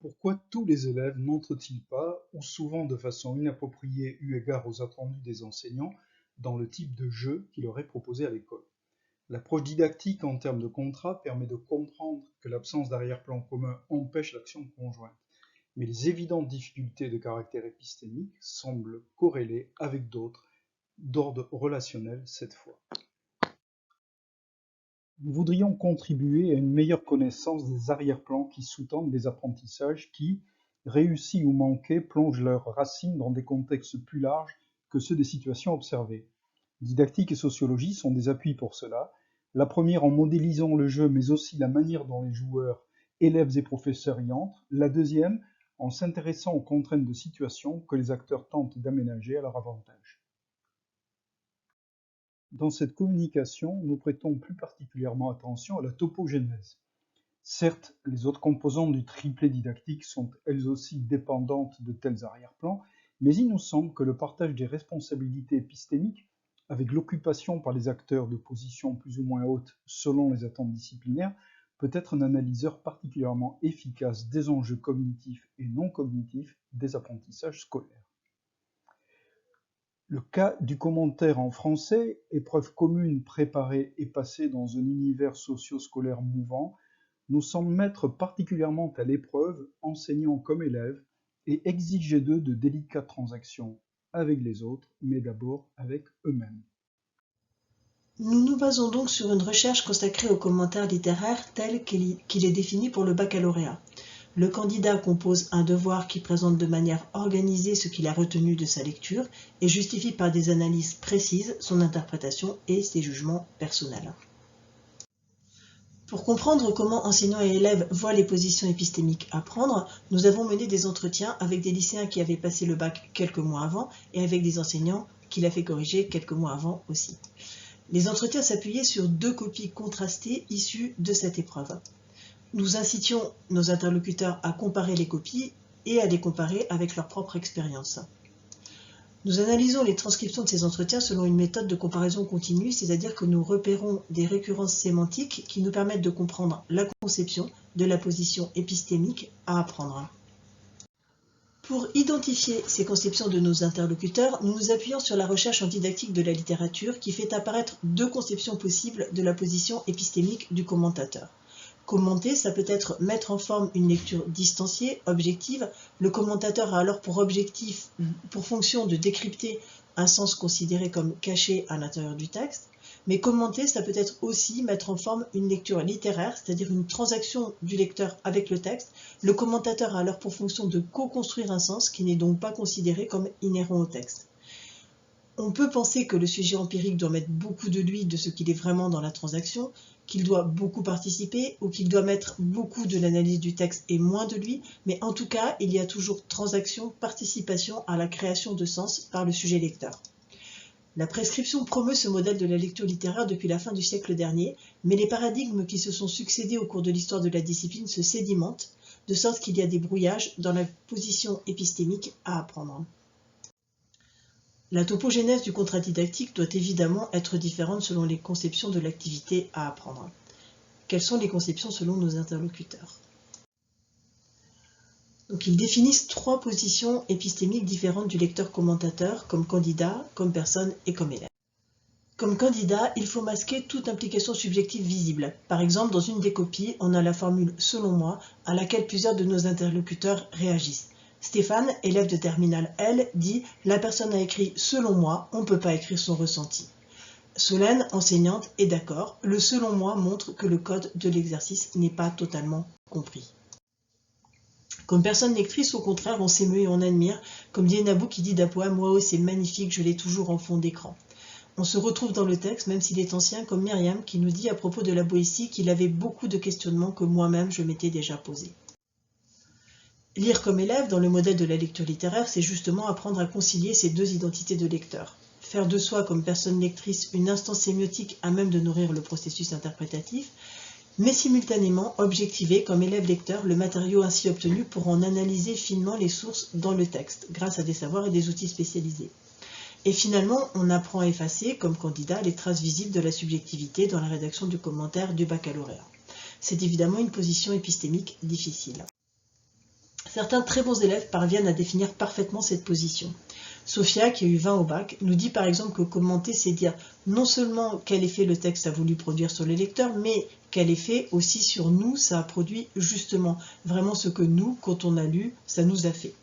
Pourquoi tous les élèves n'entrent-ils pas, ou souvent de façon inappropriée eu égard aux attendus des enseignants, dans le type de jeu qui leur est proposé à l'école? L'approche didactique en termes de contrat permet de comprendre que l'absence d'arrière-plan commun empêche l'action conjointe, mais les évidentes difficultés de caractère épistémique semblent corrélées avec d'autres, d'ordre relationnel cette fois. Nous voudrions contribuer à une meilleure connaissance des arrière-plans qui sous-tendent des apprentissages qui, réussis ou manqués, plongent leurs racines dans des contextes plus larges que ceux des situations observées. Didactique et sociologie sont des appuis pour cela, la première en modélisant le jeu mais aussi la manière dont les joueurs, élèves et professeurs y entrent, la deuxième en s'intéressant aux contraintes de situation que les acteurs tentent d'aménager à leur avantage. Dans cette communication, nous prêtons plus particulièrement attention à la topogénèse. Certes, les autres composantes du triplet didactique sont elles aussi dépendantes de tels arrière-plans, mais il nous semble que le partage des responsabilités épistémiques, avec l'occupation par les acteurs de positions plus ou moins hautes selon les attentes disciplinaires, peut être un analyseur particulièrement efficace des enjeux cognitifs et non cognitifs des apprentissages scolaires. Le cas du commentaire en français, épreuve commune préparée et passée dans un univers socio-scolaire mouvant, nous semble mettre particulièrement à l'épreuve enseignants comme élèves et exiger d'eux de délicates transactions avec les autres, mais d'abord avec eux-mêmes. Nous nous basons donc sur une recherche consacrée au commentaire littéraire tel qu'il est défini pour le baccalauréat. Le candidat compose un devoir qui présente de manière organisée ce qu'il a retenu de sa lecture et justifie par des analyses précises son interprétation et ses jugements personnels. Pour comprendre comment enseignants et élèves voient les positions épistémiques à prendre, nous avons mené des entretiens avec des lycéens qui avaient passé le bac quelques mois avant et avec des enseignants qui l'a fait corriger quelques mois avant aussi. Les entretiens s'appuyaient sur 2 copies contrastées issues de cette épreuve. Nous incitions nos interlocuteurs à comparer les copies et à les comparer avec leur propre expérience. Nous analysons les transcriptions de ces entretiens selon une méthode de comparaison continue, c'est-à-dire que nous repérons des récurrences sémantiques qui nous permettent de comprendre la conception de la position épistémique à apprendre. Pour identifier ces conceptions de nos interlocuteurs, nous nous appuyons sur la recherche en didactique de la littérature qui fait apparaître 2 conceptions possibles de la position épistémique du commentateur. Commenter, ça peut être mettre en forme une lecture distanciée, objective. Le commentateur a alors pour fonction de décrypter un sens considéré comme caché à l'intérieur du texte. Mais commenter, ça peut être aussi mettre en forme une lecture littéraire, c'est-à-dire une transaction du lecteur avec le texte. Le commentateur a alors pour fonction de co-construire un sens qui n'est donc pas considéré comme inhérent au texte. On peut penser que le sujet empirique doit mettre beaucoup de lui de ce qu'il est vraiment dans la transaction, qu'il doit beaucoup participer ou qu'il doit mettre beaucoup de l'analyse du texte et moins de lui, mais en tout cas, il y a toujours transaction, participation à la création de sens par le sujet lecteur. La prescription promeut ce modèle de la lecture littéraire depuis la fin du siècle dernier, mais les paradigmes qui se sont succédés au cours de l'histoire de la discipline se sédimentent, de sorte qu'il y a des brouillages dans la position épistémique à apprendre. La topogénèse du contrat didactique doit évidemment être différente selon les conceptions de l'activité à apprendre. Quelles sont les conceptions selon nos interlocuteurs? Donc, ils définissent 3 positions épistémiques différentes du lecteur-commentateur, comme candidat, comme personne et comme élève. Comme candidat, il faut masquer toute implication subjective visible. Par exemple, dans une des copies, on a la formule « selon moi » à laquelle plusieurs de nos interlocuteurs réagissent. Stéphane, élève de terminale L, dit « La personne a écrit « selon moi », on ne peut pas écrire son ressenti ». Solène, enseignante, est d'accord. Le « selon moi » montre que le code de l'exercice n'est pas totalement compris. Comme personne lectrice, au contraire, on s'émeut et on admire, comme dit Nabou qui dit d'un poème « Waouh, c'est magnifique, je l'ai toujours en fond d'écran ». On se retrouve dans le texte, même s'il est ancien, comme Myriam qui nous dit à propos de la Boétie qu'il avait beaucoup de questionnements que moi-même je m'étais déjà posés. Lire comme élève, dans le modèle de la lecture littéraire, c'est justement apprendre à concilier ces 2 identités de lecteur. Faire de soi, comme personne lectrice, une instance sémiotique à même de nourrir le processus interprétatif, mais simultanément objectiver, comme élève lecteur, le matériau ainsi obtenu pour en analyser finement les sources dans le texte, grâce à des savoirs et des outils spécialisés. Et finalement, on apprend à effacer, comme candidat, les traces visibles de la subjectivité dans la rédaction du commentaire du baccalauréat. C'est évidemment une position épistémique difficile. Certains très bons élèves parviennent à définir parfaitement cette position. Sophia, qui a eu 20 au bac, nous dit par exemple que commenter, c'est dire non seulement quel effet le texte a voulu produire sur les lecteurs, mais quel effet aussi sur nous ça a produit justement, vraiment ce que nous, quand on a lu, ça nous a fait.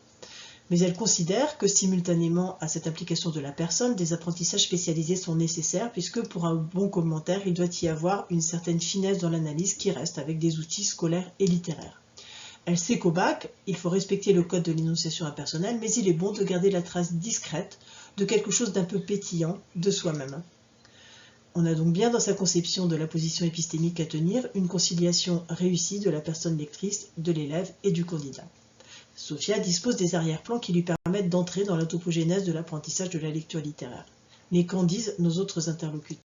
Mais elle considère que simultanément à cette application de la personne, des apprentissages spécialisés sont nécessaires puisque pour un bon commentaire, il doit y avoir une certaine finesse dans l'analyse qui reste avec des outils scolaires et littéraires. Elle sait qu'au bac, il faut respecter le code de l'énonciation impersonnelle, mais il est bon de garder la trace discrète de quelque chose d'un peu pétillant de soi-même. On a donc bien dans sa conception de la position épistémique à tenir une conciliation réussie de la personne lectrice, de l'élève et du candidat. Sophia dispose des arrière-plans qui lui permettent d'entrer dans la topogénèse de l'apprentissage de la lecture littéraire. Mais qu'en disent nos autres interlocuteurs?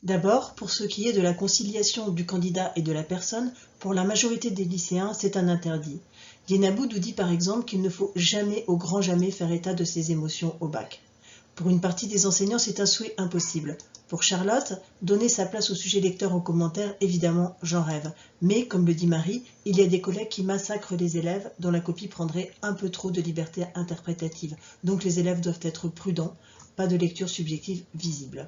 D'abord, pour ce qui est de la conciliation du candidat et de la personne, pour la majorité des lycéens, c'est un interdit. Guénaboud nous dit par exemple qu'il ne faut jamais, au grand jamais, faire état de ses émotions au bac. Pour une partie des enseignants, c'est un souhait impossible. Pour Charlotte, donner sa place au sujet lecteur en commentaire, évidemment, j'en rêve. Mais, comme le dit Marie, il y a des collègues qui massacrent les élèves dont la copie prendrait un peu trop de liberté interprétative. Donc les élèves doivent être prudents, pas de lecture subjective visible.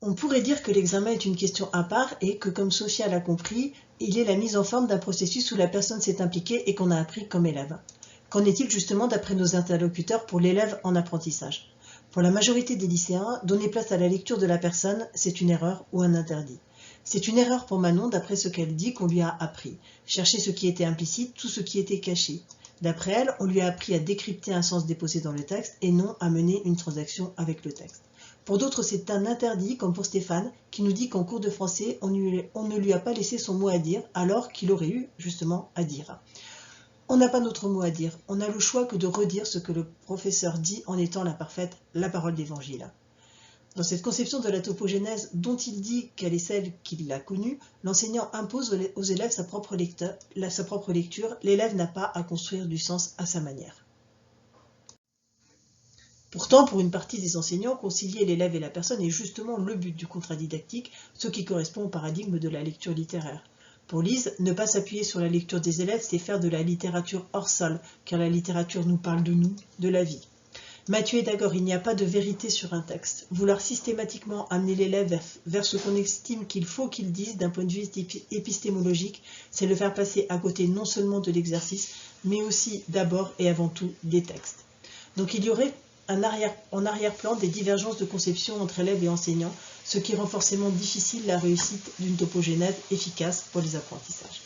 On pourrait dire que l'examen est une question à part et que, comme Sophia l'a compris, il est la mise en forme d'un processus où la personne s'est impliquée et qu'on a appris comme élève. Qu'en est-il justement d'après nos interlocuteurs pour l'élève en apprentissage? Pour la majorité des lycéens, donner place à la lecture de la personne, c'est une erreur ou un interdit. C'est une erreur pour Manon d'après ce qu'elle dit qu'on lui a appris. Chercher ce qui était implicite, tout ce qui était caché. D'après elle, on lui a appris à décrypter un sens déposé dans le texte et non à mener une transaction avec le texte. Pour d'autres, c'est un interdit, comme pour Stéphane, qui nous dit qu'en cours de français, on ne lui a pas laissé son mot à dire, alors qu'il aurait eu, justement, à dire. On n'a pas notre mot à dire, on a le choix que de redire ce que le professeur dit en étant la parole d'évangile. Dans cette conception de la topogénèse dont il dit qu'elle est celle qu'il a connue, l'enseignant impose aux élèves sa propre lecture, l'élève n'a pas à construire du sens à sa manière. Pourtant, pour une partie des enseignants, concilier l'élève et la personne est justement le but du contrat didactique, ce qui correspond au paradigme de la lecture littéraire. Pour Lise, ne pas s'appuyer sur la lecture des élèves, c'est faire de la littérature hors sol, car la littérature nous parle de nous, de la vie. Mathieu est d'accord, il n'y a pas de vérité sur un texte. Vouloir systématiquement amener l'élève vers ce qu'on estime qu'il faut qu'il dise d'un point de vue épistémologique, c'est le faire passer à côté non seulement de l'exercice, mais aussi d'abord et avant tout des textes. Donc il y aurait en arrière-plan des divergences de conception entre élèves et enseignants, ce qui rend forcément difficile la réussite d'une topogénèse efficace pour les apprentissages.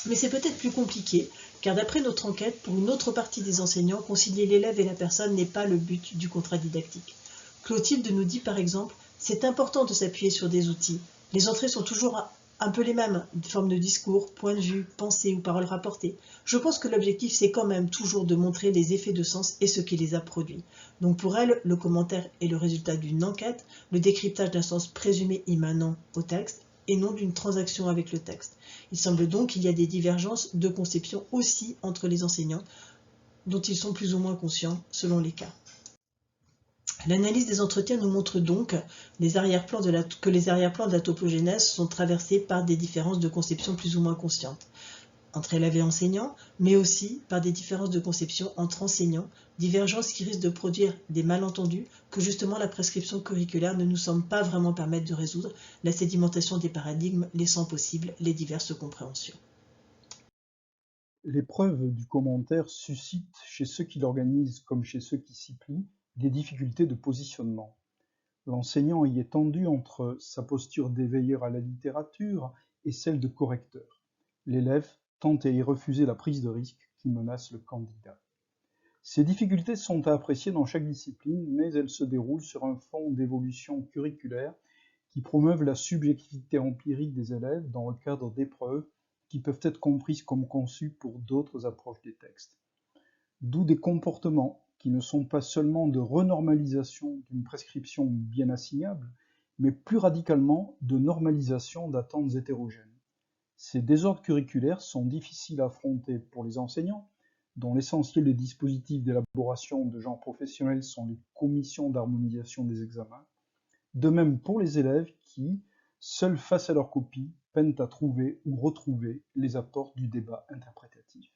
Mais c'est peut-être plus compliqué, car d'après notre enquête, pour une autre partie des enseignants, concilier l'élève et la personne n'est pas le but du contrat didactique. Clotilde nous dit par exemple, c'est important de s'appuyer sur des outils. Les entrées sont toujours un peu les mêmes, formes de discours, points de vue, pensées ou paroles rapportées. Je pense que l'objectif c'est quand même toujours de montrer les effets de sens et ce qui les a produits. Donc pour elle, le commentaire est le résultat d'une enquête, le décryptage d'un sens présumé immanent au texte, et non d'une transaction avec le texte. Il semble donc qu'il y a des divergences de conception aussi entre les enseignants, dont ils sont plus ou moins conscients selon les cas. L'analyse des entretiens nous montre donc que les arrière-plans de la topogénèse sont traversés par des différences de conception plus ou moins conscientes entre élèves et enseignants, mais aussi par des différences de conception entre enseignants, divergences qui risquent de produire des malentendus que justement la prescription curriculaire ne nous semble pas vraiment permettre de résoudre, la sédimentation des paradigmes laissant possible les diverses compréhensions. L'épreuve du commentaire suscite chez ceux qui l'organisent comme chez ceux qui s'y plient des difficultés de positionnement. L'enseignant y est tendu entre sa posture d'éveilleur à la littérature et celle de correcteur. L'élève tente à y refuser la prise de risque qui menace le candidat. Ces difficultés sont à apprécier dans chaque discipline, mais elles se déroulent sur un fond d'évolution curriculaire qui promeuvent la subjectivité empirique des élèves dans le cadre d'épreuves qui peuvent être comprises comme conçues pour d'autres approches des textes. D'où des comportements qui ne sont pas seulement de renormalisation d'une prescription bien assignable, mais plus radicalement de normalisation d'attentes hétérogènes. Ces désordres curriculaires sont difficiles à affronter pour les enseignants, dont l'essentiel des dispositifs d'élaboration de genres professionnels sont les commissions d'harmonisation des examens, de même pour les élèves qui, seuls face à leur copie, peinent à trouver ou retrouver les apports du débat interprétatif.